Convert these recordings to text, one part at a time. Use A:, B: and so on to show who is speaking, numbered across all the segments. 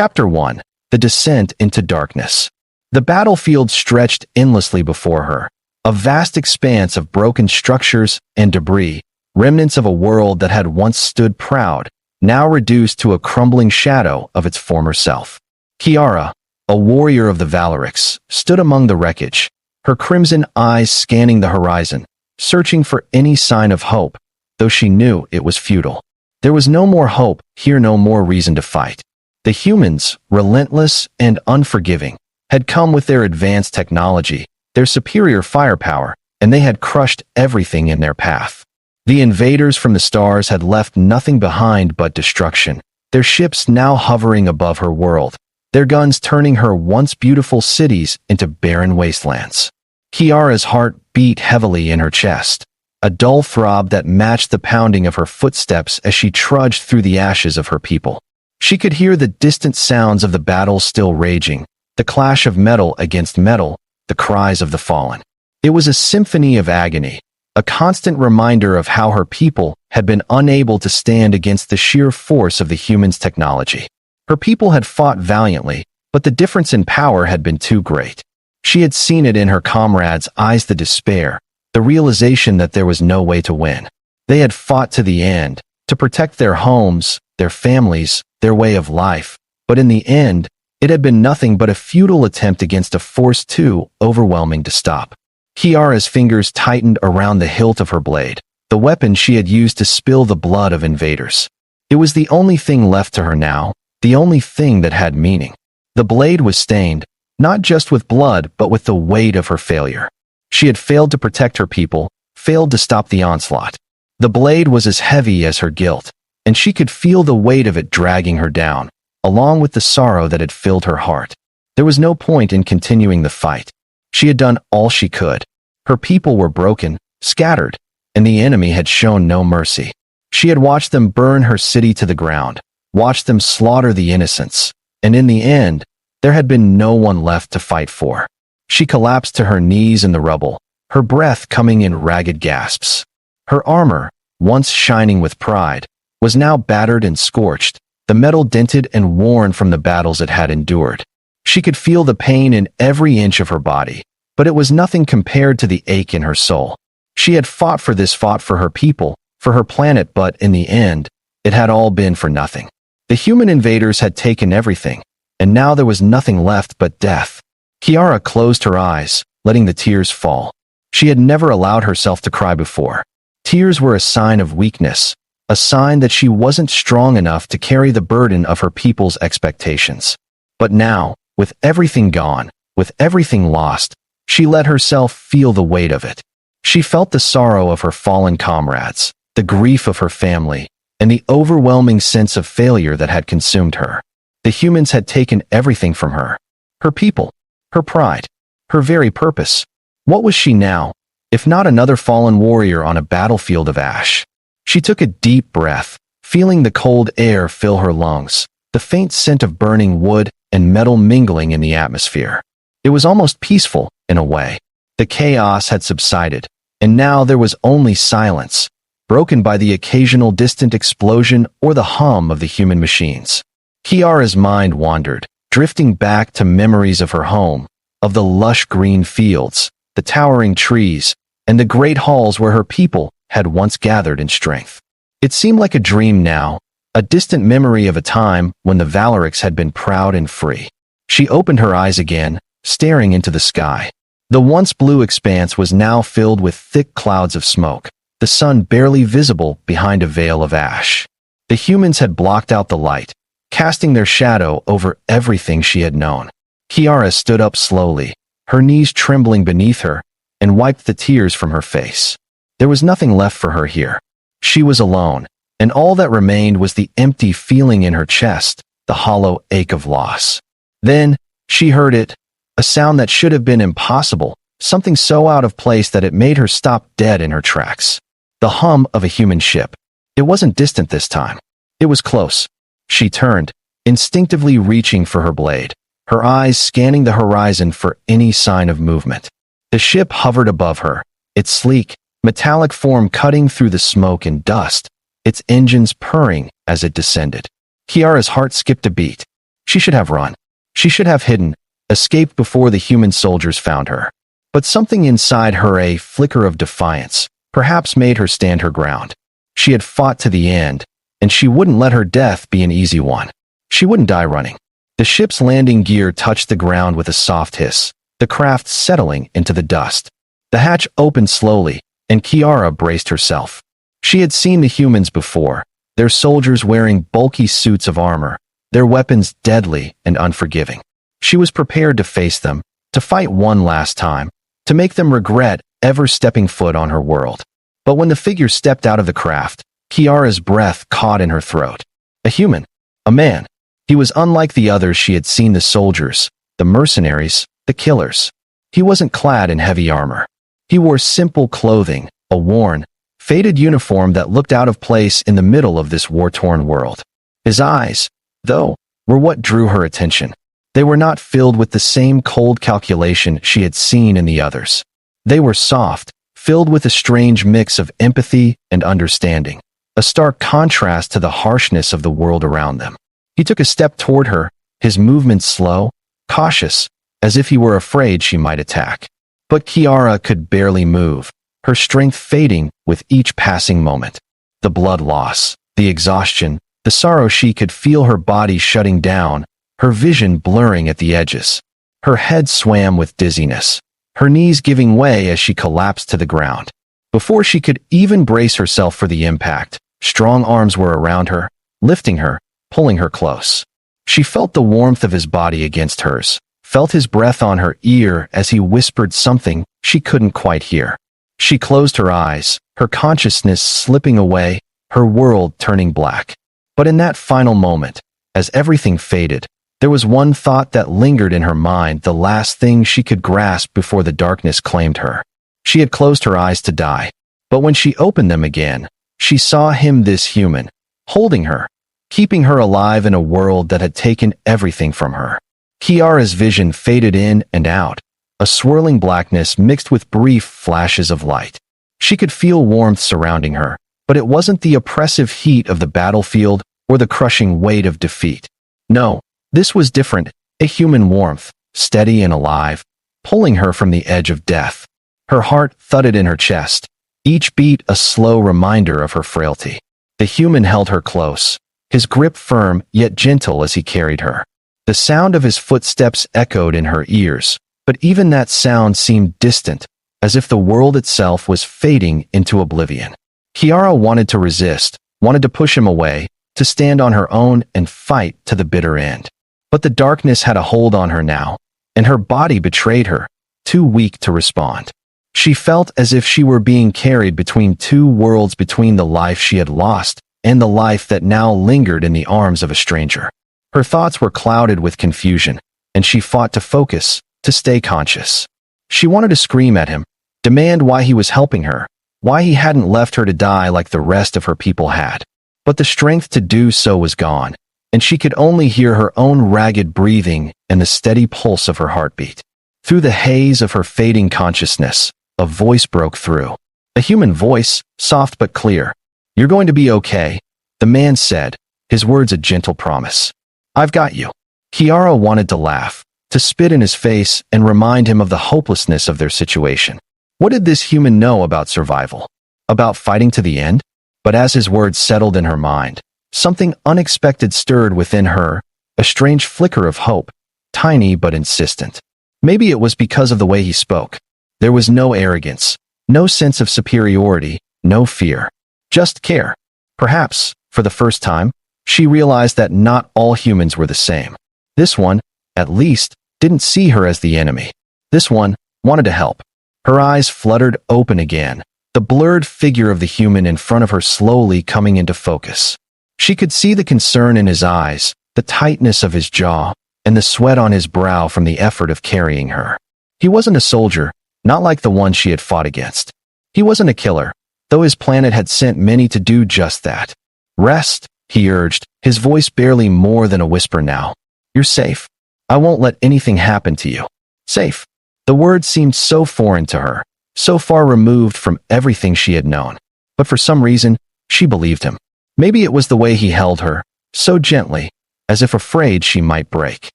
A: Chapter 1. The Descent into Darkness. The battlefield stretched endlessly before her, a vast expanse of broken structures and debris, remnants of a world that had once stood proud, now reduced to a crumbling shadow of its former self. Kiara, a warrior of the Valerics, stood among the wreckage, her crimson eyes scanning the horizon, searching for any sign of hope, though she knew it was futile. There was no more hope, here no more reason to fight. The humans, relentless and unforgiving, had come with their advanced technology, their superior firepower, and they had crushed everything in their path. The invaders from the stars had left nothing behind but destruction, their ships now hovering above her world, their guns turning her once beautiful cities into barren wastelands. Kiara's heart beat heavily in her chest, a dull throb that matched the pounding of her footsteps as she trudged through the ashes of her people. She could hear the distant sounds of the battle still raging, the clash of metal against metal, the cries of the fallen. It was a symphony of agony, a constant reminder of how her people had been unable to stand against the sheer force of the humans' technology. Her people had fought valiantly, but the difference in power had been too great. She had seen it in her comrades' eyes, the despair, the realization that there was no way to win. They had fought to the end, to protect their homes, their families, their way of life, but in the end, it had been nothing but a futile attempt against a force too overwhelming to stop. Kiara's fingers tightened around the hilt of her blade, the weapon she had used to spill the blood of invaders. It was the only thing left to her now, the only thing that had meaning. The blade was stained, not just with blood but with the weight of her failure. She had failed to protect her people, failed to stop the onslaught. The blade was as heavy as her guilt, and she could feel the weight of it dragging her down, along with the sorrow that had filled her heart. There was no point in continuing the fight. She had done all she could. Her people were broken, scattered, and the enemy had shown no mercy. She had watched them burn her city to the ground, watched them slaughter the innocents, and in the end, there had been no one left to fight for. She collapsed to her knees in the rubble, her breath coming in ragged gasps. Her armor, once shining with pride, was now battered and scorched, the metal dented and worn from the battles it had endured. She could feel the pain in every inch of her body, but it was nothing compared to the ache in her soul. She had fought for her people, for her planet, but in the end, it had all been for nothing. The human invaders had taken everything, and now there was nothing left but death. Kiara closed her eyes, letting the tears fall. She had never allowed herself to cry before. Tears were a sign of weakness, a sign that she wasn't strong enough to carry the burden of her people's expectations. But now, with everything gone, with everything lost, she let herself feel the weight of it. She felt the sorrow of her fallen comrades, the grief of her family, and the overwhelming sense of failure that had consumed her. The humans had taken everything from her. Her people, her pride, her very purpose. What was she now, if not another fallen warrior on a battlefield of ash? She took a deep breath, feeling the cold air fill her lungs, the faint scent of burning wood and metal mingling in the atmosphere. It was almost peaceful, in a way. The chaos had subsided, and now there was only silence, broken by the occasional distant explosion or the hum of the human machines. Kiara's mind wandered, drifting back to memories of her home, of the lush green fields, the towering trees, and the great halls where her people had once gathered in strength. It seemed like a dream now, a distant memory of a time when the Valerics had been proud and free. She opened her eyes again, staring into the sky. The once blue expanse was now filled with thick clouds of smoke, the sun barely visible behind a veil of ash. The humans had blocked out the light, casting their shadow over everything she had known. Kiara stood up slowly, her knees trembling beneath her, and wiped the tears from her face. There was nothing left for her here. She was alone, and all that remained was the empty feeling in her chest, the hollow ache of loss. Then, she heard it, a sound that should have been impossible, something so out of place that it made her stop dead in her tracks. The hum of a human ship. It wasn't distant this time. It was close. She turned, instinctively reaching for her blade, her eyes scanning the horizon for any sign of movement. The ship hovered above her, its sleek, metallic form cutting through the smoke and dust, its engines purring as it descended. Kiara's heart skipped a beat. She should have run. She should have hidden, escaped before the human soldiers found her. But something inside her, a flicker of defiance, perhaps made her stand her ground. She had fought to the end, and she wouldn't let her death be an easy one. She wouldn't die running. The ship's landing gear touched the ground with a soft hiss, the craft settling into the dust. The hatch opened slowly, and Kiara braced herself. She had seen the humans before, their soldiers wearing bulky suits of armor, their weapons deadly and unforgiving. She was prepared to face them, to fight one last time, to make them regret ever stepping foot on her world. But when the figure stepped out of the craft, Kiara's breath caught in her throat. A human. A man. He was unlike the others she had seen, the soldiers, the mercenaries, the killers. He wasn't clad in heavy armor. He wore simple clothing, a worn, faded uniform that looked out of place in the middle of this war-torn world. His eyes, though, were what drew her attention. They were not filled with the same cold calculation she had seen in the others. They were soft, filled with a strange mix of empathy and understanding, a stark contrast to the harshness of the world around them. He took a step toward her, his movements slow, cautious, as if he were afraid she might attack. But Kiara could barely move, her strength fading with each passing moment. The blood loss, the exhaustion, the sorrow, she could feel her body shutting down, her vision blurring at the edges. Her head swam with dizziness, her knees giving way as she collapsed to the ground. Before she could even brace herself for the impact, strong arms were around her, lifting her, pulling her close. She felt the warmth of his body against hers, felt his breath on her ear as he whispered something she couldn't quite hear. She closed her eyes, her consciousness slipping away, her world turning black. But in that final moment, as everything faded, there was one thought that lingered in her mind, the last thing she could grasp before the darkness claimed her. She had closed her eyes to die, but when she opened them again, she saw him, this human, holding her, keeping her alive in a world that had taken everything from her. Kiara's vision faded in and out, a swirling blackness mixed with brief flashes of light. She could feel warmth surrounding her, but it wasn't the oppressive heat of the battlefield or the crushing weight of defeat. No, this was different, a human warmth, steady and alive, pulling her from the edge of death. Her heart thudded in her chest, each beat a slow reminder of her frailty. The human held her close, his grip firm yet gentle as he carried her. The sound of his footsteps echoed in her ears, but even that sound seemed distant, as if the world itself was fading into oblivion. Kiara wanted to resist, wanted to push him away, to stand on her own and fight to the bitter end. But the darkness had a hold on her now, and her body betrayed her, too weak to respond. She felt as if she were being carried between two worlds, between the life she had lost and the life that now lingered in the arms of a stranger. Her thoughts were clouded with confusion, and she fought to focus, to stay conscious. She wanted to scream at him, demand why he was helping her, why he hadn't left her to die like the rest of her people had. But the strength to do so was gone, and she could only hear her own ragged breathing and the steady pulse of her heartbeat. Through the haze of her fading consciousness, a voice broke through. A human voice, soft but clear. "You're going to be okay," the man said, his words a gentle promise. "I've got you." Kiara wanted to laugh, to spit in his face and remind him of the hopelessness of their situation. What did this human know about survival? About fighting to the end? But as his words settled in her mind, something unexpected stirred within her, a strange flicker of hope, tiny but insistent. Maybe it was because of the way he spoke. There was no arrogance, no sense of superiority, no fear. Just care. Perhaps, for the first time, she realized that not all humans were the same. This one, at least, didn't see her as the enemy. This one wanted to help. Her eyes fluttered open again, the blurred figure of the human in front of her slowly coming into focus. She could see the concern in his eyes, the tightness of his jaw, and the sweat on his brow from the effort of carrying her. He wasn't a soldier, not like the one she had fought against. He wasn't a killer, though his planet had sent many to do just that. "Rest," he urged, his voice barely more than a whisper now. "You're safe. I won't let anything happen to you." Safe. The word seemed so foreign to her, so far removed from everything she had known. But for some reason, she believed him. Maybe it was the way he held her, so gently, as if afraid she might break.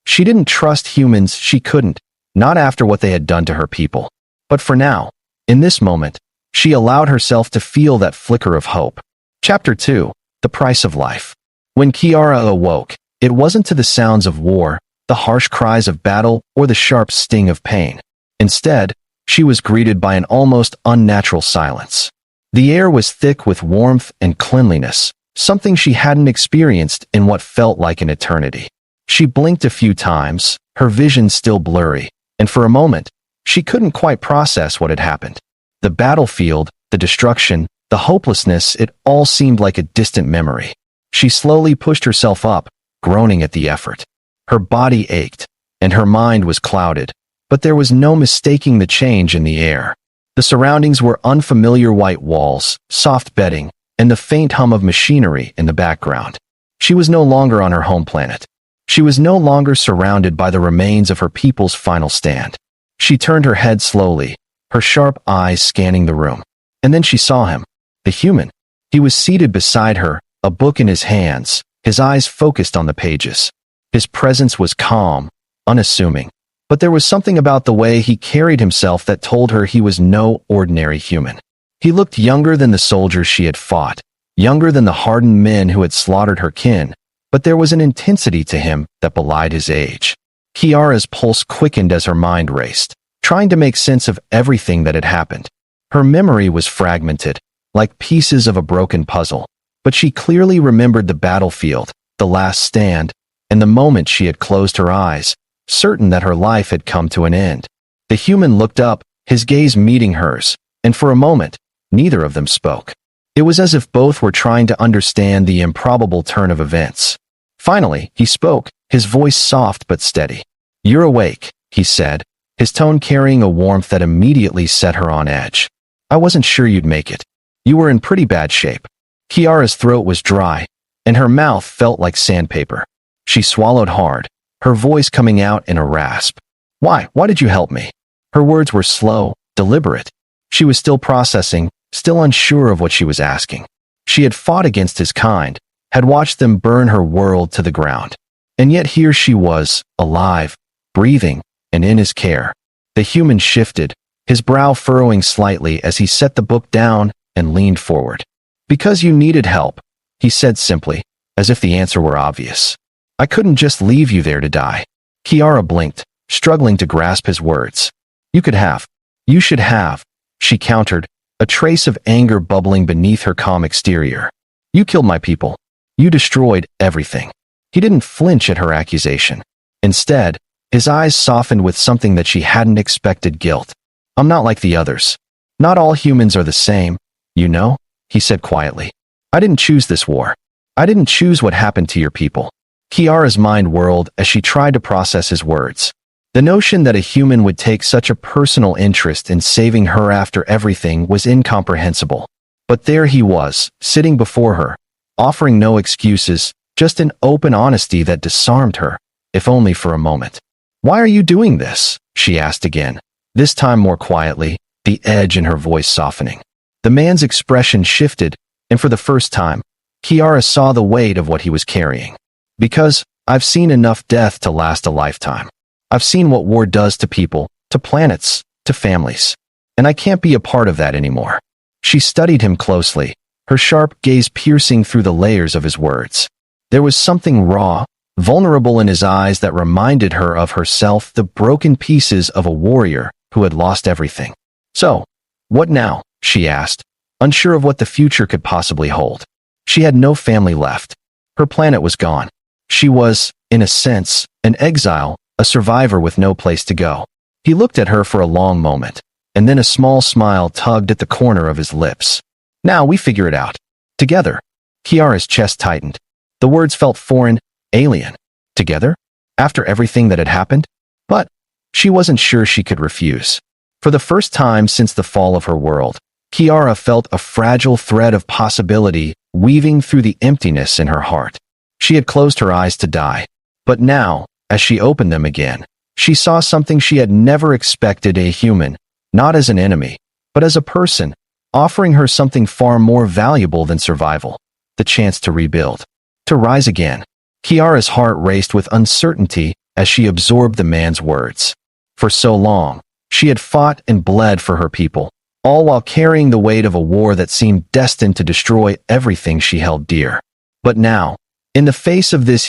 A: She didn't trust humans, she couldn't, not after what they had done to her people. But for now, in this moment, she allowed herself to feel that flicker of hope. Chapter 2. The Price of Life. When Kiara awoke, it wasn't to the sounds of war, the harsh cries of battle, or the sharp sting of pain. Instead, she was greeted by an almost unnatural silence. The air was thick with warmth and cleanliness, something she hadn't experienced in what felt like an eternity. She blinked a few times, her vision still blurry, and for a moment, she couldn't quite process what had happened. The battlefield, the destruction, the hopelessness, it all seemed like a distant memory. She slowly pushed herself up, groaning at the effort. Her body ached, and her mind was clouded, but there was no mistaking the change in the air. The surroundings were unfamiliar white walls, soft bedding, and the faint hum of machinery in the background. She was no longer on her home planet. She was no longer surrounded by the remains of her people's final stand. She turned her head slowly, her sharp eyes scanning the room. And then she saw him, the human. He was seated beside her, a book in his hands, his eyes focused on the pages. His presence was calm, unassuming, but there was something about the way he carried himself that told her he was no ordinary human. He looked younger than the soldiers she had fought, younger than the hardened men who had slaughtered her kin, but there was an intensity to him that belied his age. Kiara's pulse quickened as her mind raced, trying to make sense of everything that had happened. Her memory was fragmented, like pieces of a broken puzzle, but she clearly remembered the battlefield, the last stand, and the moment she had closed her eyes, certain that her life had come to an end. The human looked up, his gaze meeting hers, and for a moment, neither of them spoke. It was as if both were trying to understand the improbable turn of events. Finally, he spoke, his voice soft but steady. "You're awake," he said, his tone carrying a warmth that immediately set her on edge. "I wasn't sure you'd make it. You were in pretty bad shape." Kiara's throat was dry, and her mouth felt like sandpaper. She swallowed hard, her voice coming out in a rasp. Why did you help me?" Her words were slow, deliberate. She was still processing, still unsure of what she was asking. She had fought against his kind, had watched them burn her world to the ground. And yet here she was, alive, breathing, and in his care. The human shifted, his brow furrowing slightly as he set the book down and leaned forward. "Because you needed help," he said simply, as if the answer were obvious. "I couldn't just leave you there to die." Kiara blinked, struggling to grasp his words. "You could have. You should have," she countered, a trace of anger bubbling beneath her calm exterior. "You killed my people. You destroyed everything." He didn't flinch at her accusation. Instead, his eyes softened with something that she hadn't expected: guilt. "I'm not like the others. Not all humans are the same, you know," he said quietly. "I didn't choose this war. I didn't choose what happened to your people." Kiara's mind whirled as she tried to process his words. The notion that a human would take such a personal interest in saving her after everything was incomprehensible. But there he was, sitting before her, offering no excuses, just an open honesty that disarmed her, if only for a moment. "Why are you doing this?" she asked again, this time more quietly, the edge in her voice softening. The man's expression shifted, and for the first time, Kiara saw the weight of what he was carrying. "Because I've seen enough death to last a lifetime. I've seen what war does to people, to planets, to families. And I can't be a part of that anymore." She studied him closely, her sharp gaze piercing through the layers of his words. There was something raw, vulnerable in his eyes that reminded her of herself, the broken pieces of a warrior who had lost everything. "So, what now?" she asked, unsure of what the future could possibly hold. She had no family left. Her planet was gone. She was, in a sense, an exile, a survivor with no place to go. He looked at her for a long moment, and then a small smile tugged at the corner of his lips. "Now we figure it out. Together." Kiara's chest tightened. The words felt foreign, alien. Together? After everything that had happened? But she wasn't sure she could refuse. For the first time since the fall of her world, Kiara felt a fragile thread of possibility weaving through the emptiness in her heart. She had closed her eyes to die. But now, as she opened them again, she saw something she had never expected: a human, not as an enemy, but as a person, offering her something far more valuable than survival: the chance to rebuild, to rise again. Kiara's heart raced with uncertainty as she absorbed the man's words. For so long, she had fought and bled for her people, all while carrying the weight of a war that seemed destined to destroy everything she held dear. But now, in the face of this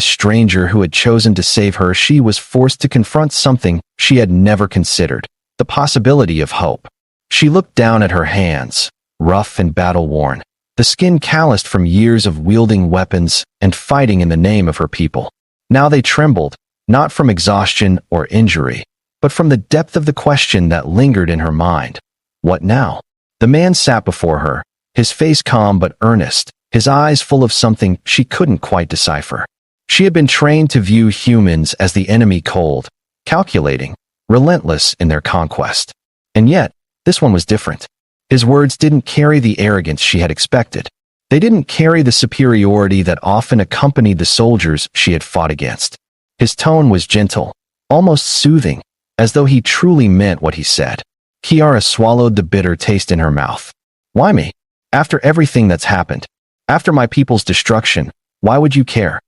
A: stranger who had chosen to save her, she was forced to confront something she had never considered: the possibility of hope. She looked down at her hands, rough and battle-worn, the skin calloused from years of wielding weapons and fighting in the name of her people. Now they trembled, not from exhaustion or injury, but from the depth of the question that lingered in her mind. What now? The man sat before her, his face calm but earnest, his eyes full of something she couldn't quite decipher. She had been trained to view humans as the enemy, cold, calculating, relentless in their conquest. And yet, this one was different. His words didn't carry the arrogance she had expected. They didn't carry the superiority that often accompanied the soldiers she had fought against. His tone was gentle, almost soothing, as though he truly meant what he said. Kiara swallowed the bitter taste in her mouth. Why me? After everything that's happened, after my people's destruction, why would you care?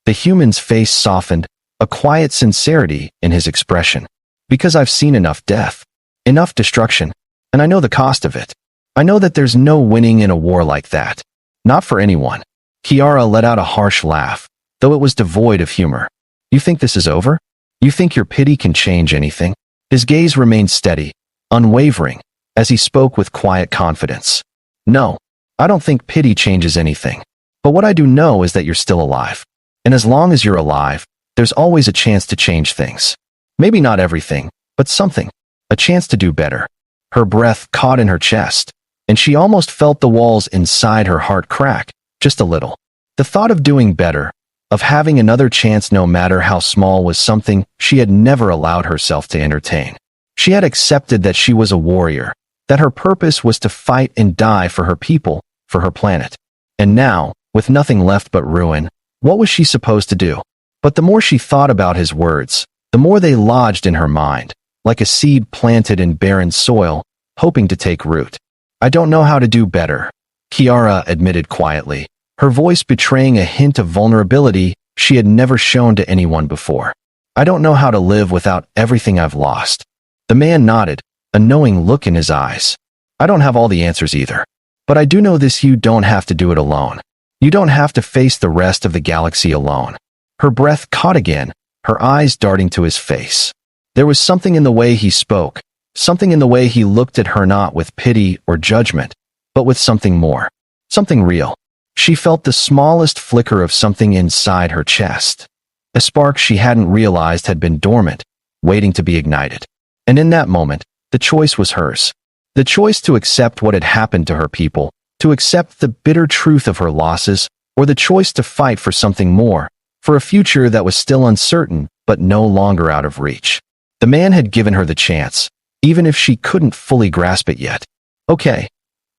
A: The human's face softened, a quiet sincerity in his expression. Because I've seen enough death, enough destruction, and I know the cost of it. I know that there's no winning in a war like that. Not for anyone. Kiara let out a harsh laugh, though it was devoid of humor. You think this is over? You think your pity can change anything? His gaze remained steady, unwavering, as he spoke with quiet confidence. No, I don't think pity changes anything. But what I do know is that you're still alive. And as long as you're alive, there's always a chance to change things. Maybe not everything, but something. A chance to do better. Her breath caught in her chest, and she almost felt the walls inside her heart crack, just a little. The thought of doing better, of having another chance no matter how small, was something she had never allowed herself to entertain. She had accepted that she was a warrior, that her purpose was to fight and die for her people, for her planet. And now, with nothing left but ruin, what was she supposed to do? But the more she thought about his words, the more they lodged in her mind, like a seed planted in barren soil, hoping to take root. I don't know how to do better, Kiara admitted quietly, her voice betraying a hint of vulnerability she had never shown to anyone before. I don't know how to live without everything I've lost. The man nodded, a knowing look in his eyes. I don't have all the answers either. But I do know this: you don't have to do it alone. You don't have to face the rest of the galaxy alone. Her breath caught again, her eyes darting to his face. There was something in the way he spoke, something in the way he looked at her, not with pity or judgment, but with something more, something real. She felt the smallest flicker of something inside her chest, a spark she hadn't realized had been dormant, waiting to be ignited. And in that moment, the choice was hers. The choice to accept what had happened to her people, to accept the bitter truth of her losses, or the choice to fight for something more, for a future that was still uncertain but no longer out of reach. The man had given her the chance, even if she couldn't fully grasp it yet. Okay,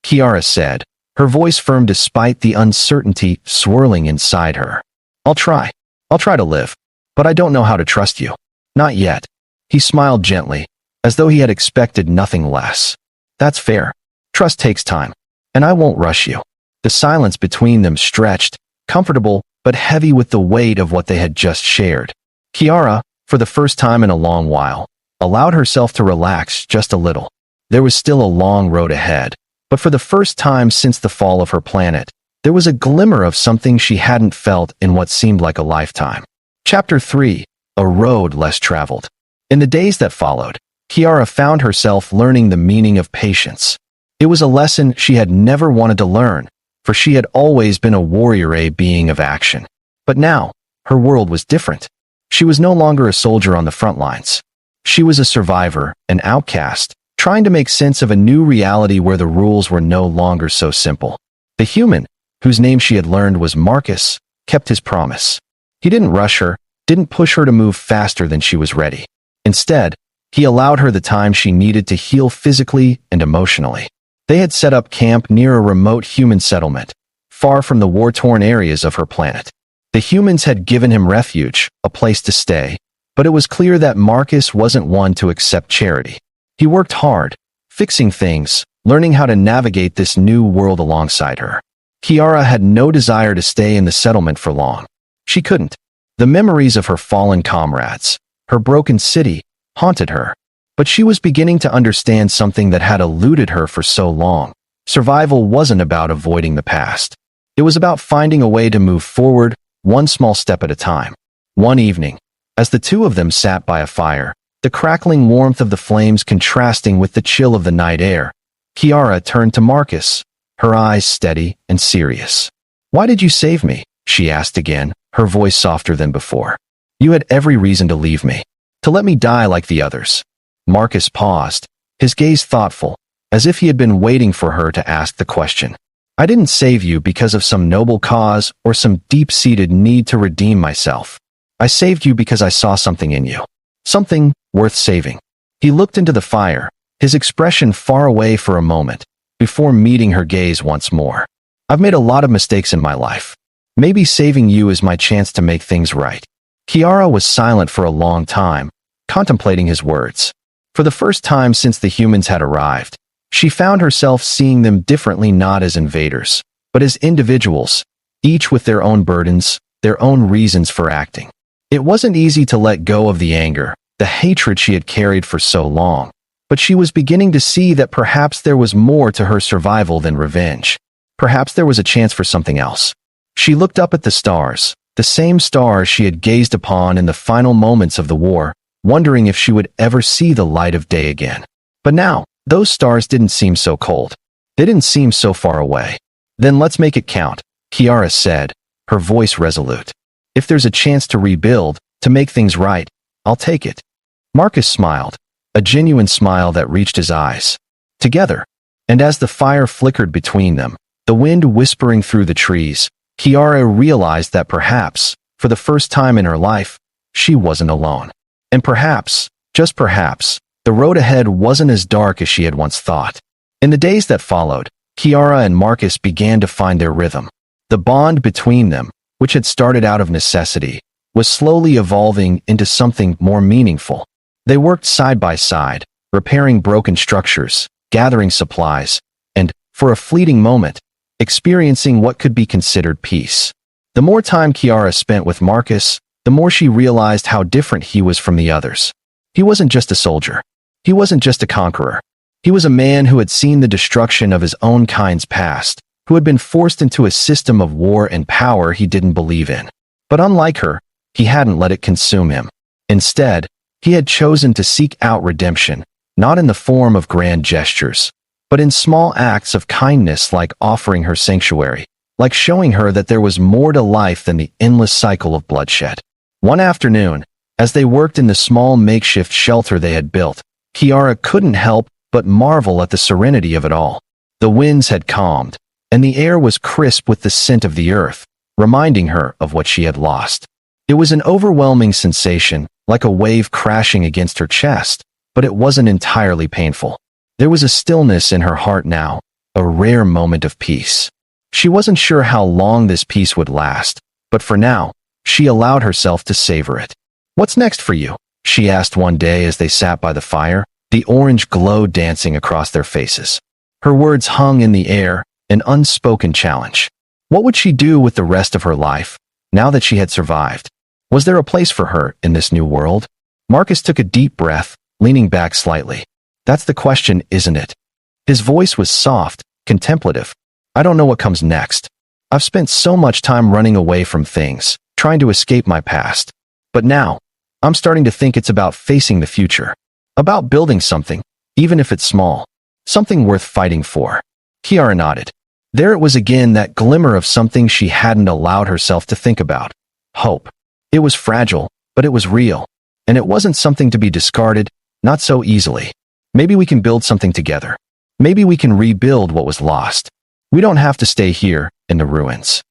A: Kiara said, her voice firm despite the uncertainty swirling inside her. I'll try to live, but I don't know how to trust you. Not yet. He smiled gently, as though he had expected nothing less. That's fair. Trust takes time, and I won't rush you. The silence between them stretched, comfortable but heavy with the weight of what they had just shared. Kiara, for the first time in a long while, allowed herself to relax just a little. There was still a long road ahead, but for the first time since the fall of her planet, there was a glimmer of something she hadn't felt in what seemed like a lifetime. Chapter 3: A Road Less Traveled. In the days that followed, Kiara found herself learning the meaning of patience. It was a lesson she had never wanted to learn, for she had always been a warrior, a being of action. But now, her world was different. She was no longer a soldier on the front lines. She was a survivor, an outcast, trying to make sense of a new reality where the rules were no longer so simple. The human, whose name she had learned was Marcus, kept his promise. He didn't rush her, didn't push her to move faster than she was ready. Instead, he allowed her the time she needed to heal physically and emotionally. They had set up camp near a remote human settlement, far from the war-torn areas of her planet. The humans had given him refuge, a place to stay, but it was clear that Marcus wasn't one to accept charity. He worked hard, fixing things, learning how to navigate this new world alongside her. Kiara had no desire to stay in the settlement for long. She couldn't. The memories of her fallen comrades, her broken city, haunted her. But she was beginning to understand something that had eluded her for so long. Survival wasn't about avoiding the past. It was about finding a way to move forward, one small step at a time. One evening, as the two of them sat by a fire, the crackling warmth of the flames contrasting with the chill of the night air, Kiara turned to Marcus, her eyes steady and serious. "Why did you save me?" she asked again, her voice softer than before. "You had every reason to leave me, to let me die like the others." Marcus paused, his gaze thoughtful, as if he had been waiting for her to ask the question. "I didn't save you because of some noble cause or some deep-seated need to redeem myself. I saved you because I saw something in you. Something worth saving." He looked into the fire, his expression far away for a moment, before meeting her gaze once more. "I've made a lot of mistakes in my life. Maybe saving you is my chance to make things right." Kiara was silent for a long time, contemplating his words. For the first time since the humans had arrived, she found herself seeing them differently, not as invaders, but as individuals, each with their own burdens, their own reasons for acting. It wasn't easy to let go of the anger, the hatred she had carried for so long, but she was beginning to see that perhaps there was more to her survival than revenge. Perhaps there was a chance for something else. She looked up at the stars, the same stars she had gazed upon in the final moments of the war, wondering if she would ever see the light of day again. But now, those stars didn't seem so cold. They didn't seem so far away. "Then let's make it count," Kiara said, her voice resolute. "If there's a chance to rebuild, to make things right, I'll take it." Marcus smiled, a genuine smile that reached his eyes. Together, and as the fire flickered between them, the wind whispering through the trees, Kiara realized that perhaps, for the first time in her life, she wasn't alone. And perhaps, just perhaps, the road ahead wasn't as dark as she had once thought. In the days that followed, Kiara and Marcus began to find their rhythm. The bond between them, which had started out of necessity, was slowly evolving into something more meaningful. They worked side by side, repairing broken structures, gathering supplies, and, for a fleeting moment, experiencing what could be considered peace. The more time Kiara spent with Marcus, the more she realized how different he was from the others. He wasn't just a soldier. He wasn't just a conqueror. He was a man who had seen the destruction of his own kind's past, who had been forced into a system of war and power he didn't believe in. But unlike her, he hadn't let it consume him. Instead, he had chosen to seek out redemption, not in the form of grand gestures, but in small acts of kindness, like offering her sanctuary, like showing her that there was more to life than the endless cycle of bloodshed. One afternoon, as they worked in the small makeshift shelter they had built, Kiara couldn't help but marvel at the serenity of it all. The winds had calmed, and the air was crisp with the scent of the earth, reminding her of what she had lost. It was an overwhelming sensation, like a wave crashing against her chest, but it wasn't entirely painful. There was a stillness in her heart now, a rare moment of peace. She wasn't sure how long this peace would last, but for now, she allowed herself to savor it. "What's next for you?" she asked one day as they sat by the fire, the orange glow dancing across their faces. Her words hung in the air, an unspoken challenge. What would she do with the rest of her life, now that she had survived? Was there a place for her in this new world? Marcus took a deep breath, leaning back slightly. "That's the question, isn't it?" His voice was soft, contemplative. "I don't know what comes next. I've spent so much time running away from things, trying to escape my past. But now, I'm starting to think it's about facing the future. About building something, even if it's small. Something worth fighting for." Kiara nodded. There it was again, that glimmer of something she hadn't allowed herself to think about. Hope. It was fragile, but it was real. And it wasn't something to be discarded, not so easily. "Maybe we can build something together. Maybe we can rebuild what was lost. We don't have to stay here, in the ruins."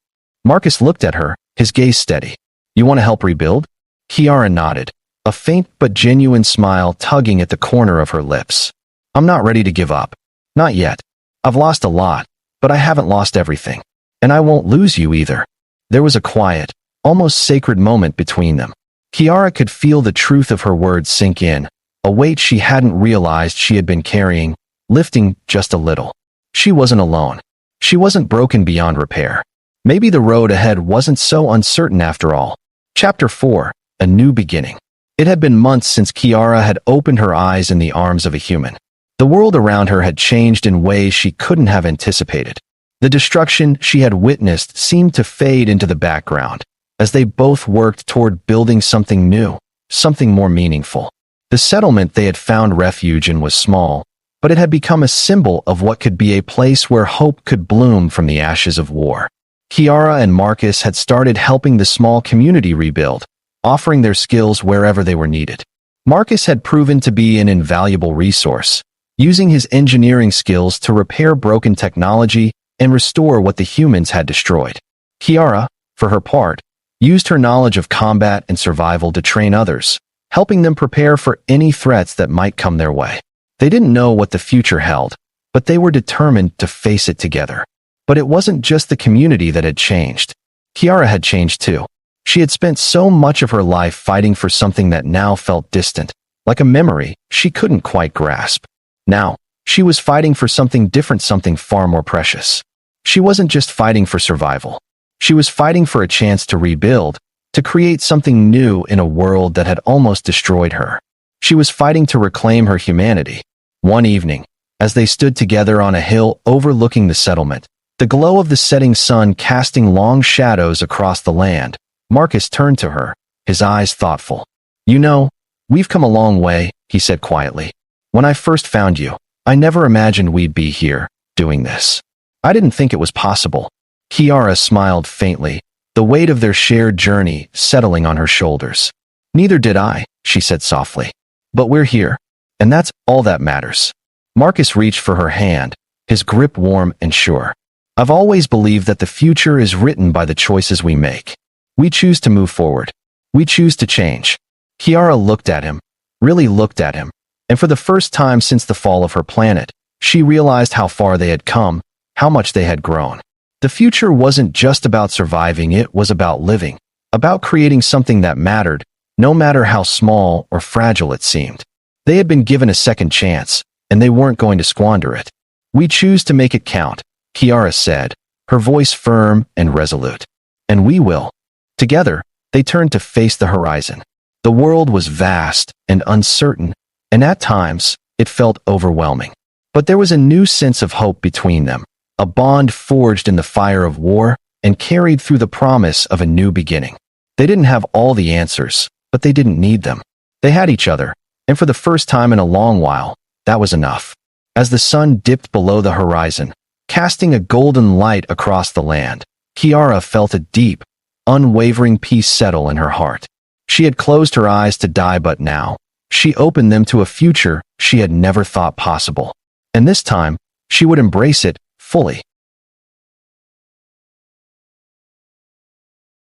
A: Marcus looked at her, his gaze steady. "You want to help rebuild?" Kiara nodded, a faint but genuine smile tugging at the corner of her lips. "I'm not ready to give up. Not yet. I've lost a lot, but I haven't lost everything. And I won't lose you either." There was a quiet, almost sacred moment between them. Kiara could feel the truth of her words sink in, a weight she hadn't realized she had been carrying, lifting just a little. She wasn't alone. She wasn't broken beyond repair. Maybe the road ahead wasn't so uncertain after all. Chapter 4. A New Beginning. It had been months since Kiara had opened her eyes in the arms of a human. The world around her had changed in ways she couldn't have anticipated. The destruction she had witnessed seemed to fade into the background, as they both worked toward building something new, something more meaningful. The settlement they had found refuge in was small, but it had become a symbol of what could be a place where hope could bloom from the ashes of war. Kiara and Marcus had started helping the small community rebuild, offering their skills wherever they were needed. Marcus had proven to be an invaluable resource, using his engineering skills to repair broken technology and restore what the humans had destroyed. Kiara, for her part, used her knowledge of combat and survival to train others, helping them prepare for any threats that might come their way. They didn't know what the future held, but they were determined to face it together. But it wasn't just the community that had changed. Kiara had changed too. She had spent so much of her life fighting for something that now felt distant, like a memory she couldn't quite grasp. Now, she was fighting for something different, something far more precious. She wasn't just fighting for survival. She was fighting for a chance to rebuild, to create something new in a world that had almost destroyed her. She was fighting to reclaim her humanity. One evening, as they stood together on a hill overlooking the settlement, the glow of the setting sun casting long shadows across the land, Marcus turned to her, his eyes thoughtful. "You know, we've come a long way," he said quietly. "When I first found you, I never imagined we'd be here, doing this. I didn't think it was possible." Kiara smiled faintly, the weight of their shared journey settling on her shoulders. "Neither did I," she said softly. "But we're here, and that's all that matters." Marcus reached for her hand, his grip warm and sure. "I've always believed that the future is written by the choices we make. We choose to move forward. We choose to change." Kiara looked at him, really looked at him, and for the first time since the fall of her planet, she realized how far they had come, how much they had grown. The future wasn't just about surviving, it was about living, about creating something that mattered, no matter how small or fragile it seemed. They had been given a second chance, and they weren't going to squander it. "We choose to make it count," Kiara said, her voice firm and resolute. "And we will." Together, they turned to face the horizon. The world was vast and uncertain, and at times, it felt overwhelming. But there was a new sense of hope between them, a bond forged in the fire of war and carried through the promise of a new beginning. They didn't have all the answers, but they didn't need them. They had each other, and for the first time in a long while, that was enough. As the sun dipped below the horizon, casting a golden light across the land, Kiara felt a deep, unwavering peace settle in her heart. She had closed her eyes to die, but now, she opened them to a future she had never thought possible. And this time, she would embrace it fully.